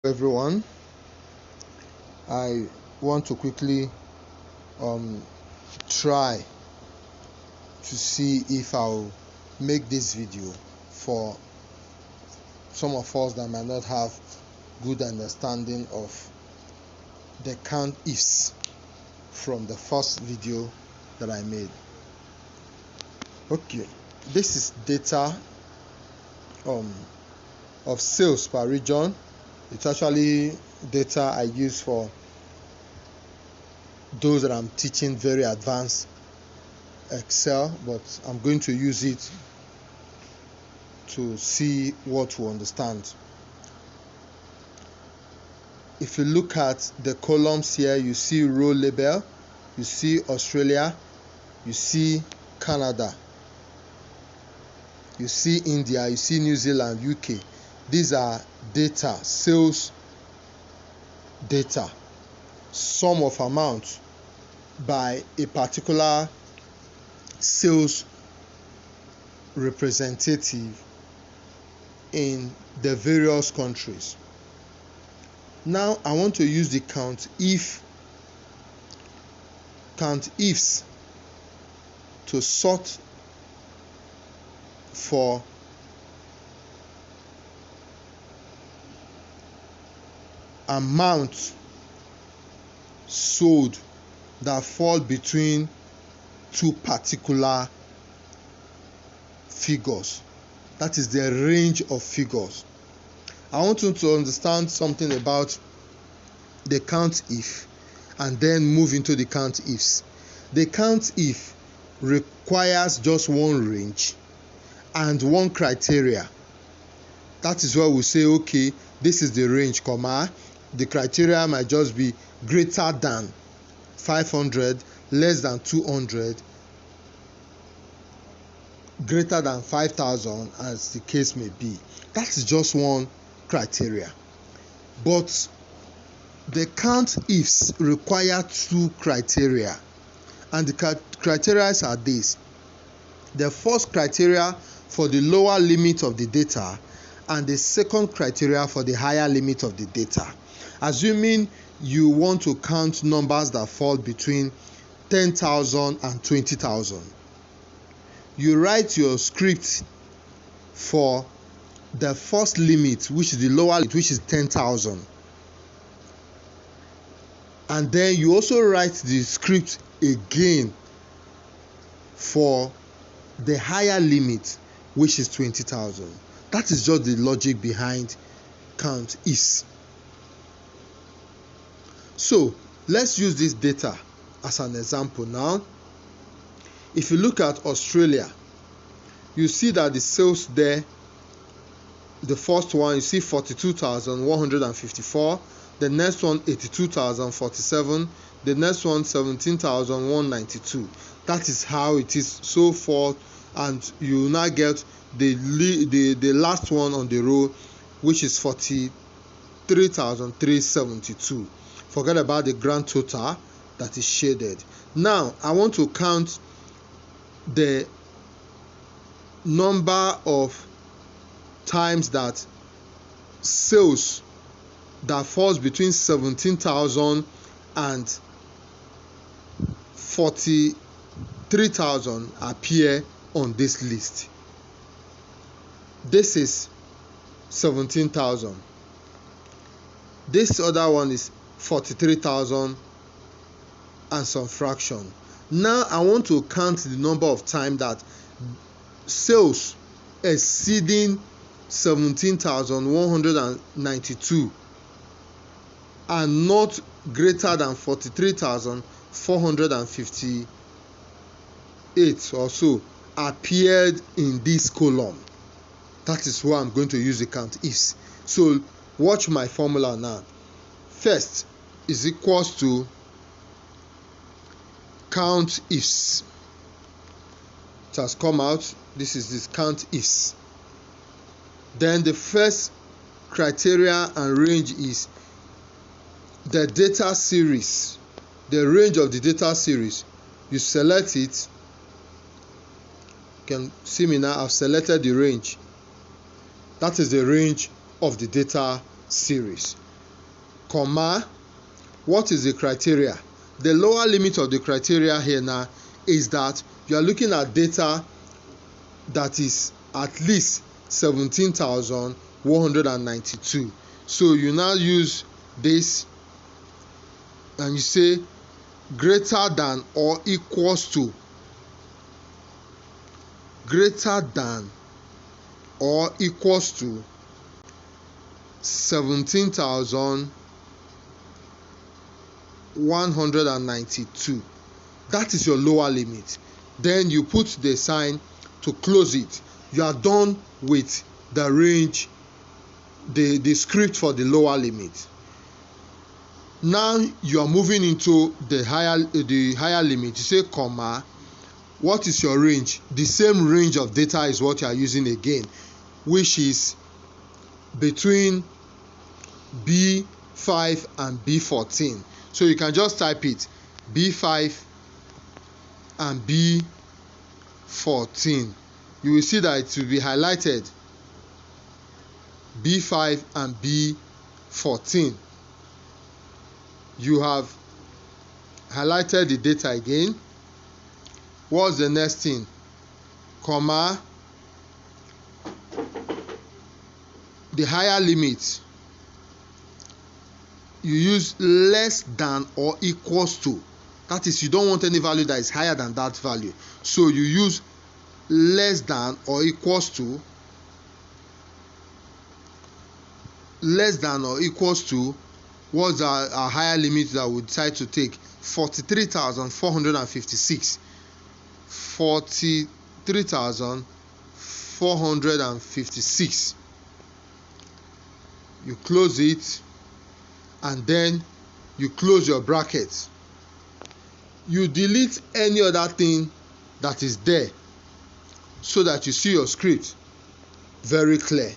Everyone, I want to quickly try to see if I'll make this video for some of us that might not have good understanding of the countifs from the first video that I made. Okay, this is data of sales per region. It's actually data I use for those that I'm teaching very advanced Excel, but I'm going to use it to see what we understand. If you look at the columns here, you see row label, you see Australia, you see Canada, you see India, you see New Zealand, UK. These are data, sales data, sum of amount by a particular sales representative in the various countries. Now I want to use the countifs to sort for amount sold that fall between two particular figures. That is the range of figures. I want you to understand something about the countif and then move into the countifs. The countif requires just one range and one criteria. That is why we say, okay, this is the range, comma. The criteria might just be greater than 500, less than 200, greater than 5,000, as the case may be. That is just one criteria. But the countifs require two criteria, and the criteria are these. The first criteria for the lower limit of the data, and the second criteria for the higher limit of the data. Assuming you want to count numbers that fall between 10,000 and 20,000, you write your script for the first limit, which is the lower limit, which is 10,000, and then you also write the script again for the higher limit, which is 20,000. That is just the logic behind countifs. So let's use this data as an example now. If you look at Australia, you see that the sales there, the first one, you see 42,154, the next one 82,047, the next one 17,192. That is how it is so forth, and you will now get the last one on the row, which is 43,372. Forget about the grand total that is shaded. Now I want to count the number of times that sales that falls between 17,000 and 43,000 appear on this list. This is 17,000. This other one is 43,000 and some fraction. Now I want to count the number of times that sales exceeding 17,192 and not greater than 43,458 or so appeared in this column. That is why I'm going to use the countifs. So watch my formula now. First is equals to countifs. It has come out. This is this countifs. Then the first criteria and range is the data series, the range of the data series. You select it. You can see me now. I've selected the range. That is the range of the data series. comma, what is the criteria? The lower limit of the criteria here now is that you are looking at data that is at least 17,192. So you now use this and you say greater than or equals to, greater than or equals to 17,192. That is your lower limit. Then you put the sign to close it. You are done with the range, the script for the lower limit. Now you are moving into the higher limit. You say comma, what is your range? The same range of data is what you are using again, which is between B5 and B14. So you can just type it, B5 and B14. You will see that it will be highlighted, B5 and B14. You have highlighted the data again. What's the next thing? Comma, the higher limit. You use less than or equals to. That is, you don't want any value that is higher than that value. So you use less than or equals to, less than or equals to, what's our higher limit that we decide to take? 43,456. 43,456. You close it and then you close your bracket. You delete any other thing that is there so that you see your script very clear.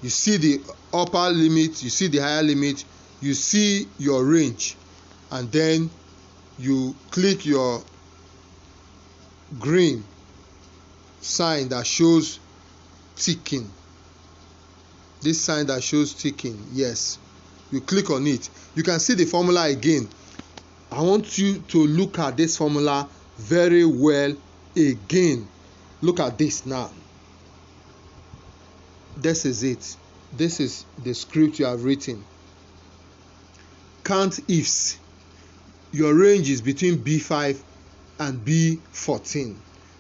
You see the upper limit, you see the higher limit, you see your range, and then you click your green sign that shows ticking. This sign that shows ticking, yes, you click on it. You can see the formula again. I want you to look at this formula very well again. Look at this now. This is it. This is the script you have written. Countifs. Your range is between B5 and B14,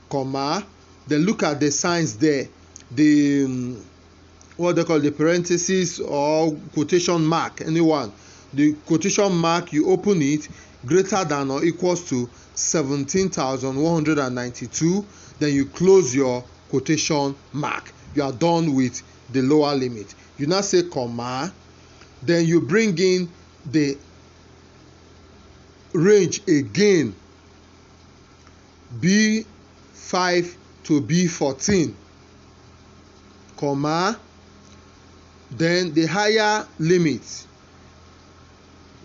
comma. Then look at the signs there. The what they call the parentheses or quotation mark, anyone. The quotation mark, you open it, greater than or equals to 17,192. Then you close your quotation mark. You are done with the lower limit. You now say comma. Then you bring in the range again, B5 to B14, comma. Then the higher limit,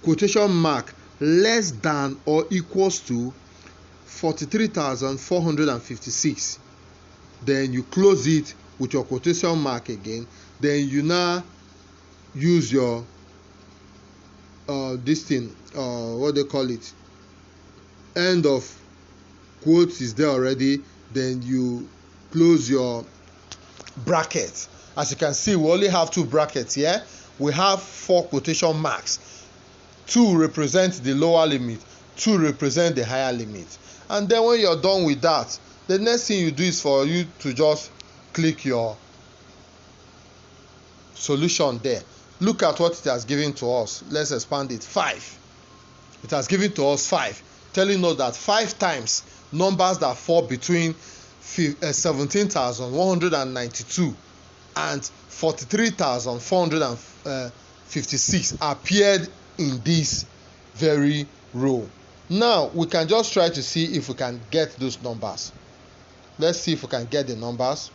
quotation mark, less than or equals to 43,456. Then you close it with your quotation mark again. Then you now use your this thing, what they call it, end of quotes is there already. Then you close your bracket. As you can see, we only have two brackets here. We have 4 quotation marks. 2 represent the lower limit, 2 represent the higher limit. And then when you're done with that, the next thing you do is for you to just click your solution there. Look at what it has given to us. Let's expand it. 5. It has given to us 5, telling us that 5 times numbers that fall between 17,192 and 43,456 appeared in this very row. Now we can just try to see if we can get those numbers. Let's see if we can get the numbers.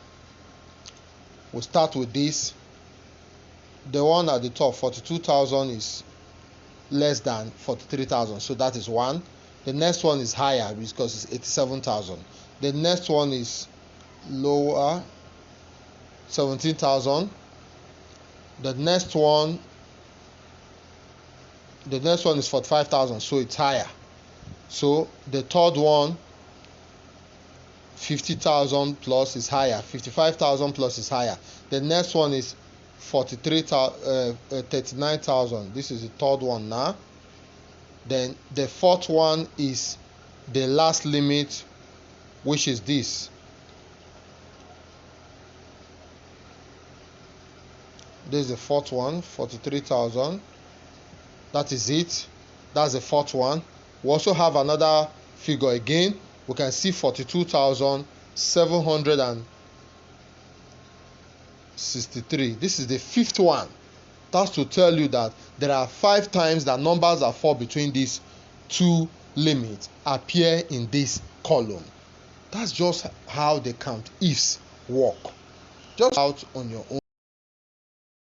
We'll start with this. The one at the top, 42,000, is less than 43,000, so that is 1. The next one is higher because it's 87,000. The next one is lower, 17,000. The next one the next one is 45,000, so it's higher. So the third one, 50,000 plus is higher, 55,000 plus is higher. The next one is 39,000. This is the third one now. Then the fourth one is the last limit, which is this. This is the fourth one, 43,000. That is it. That's the fourth one. We also have another figure again. We can see 42,763. This is the fifth one. That's to tell you that there are 5 times that numbers that fall between these two limits appear in this column. That's just how the countifs work. Just out on your own.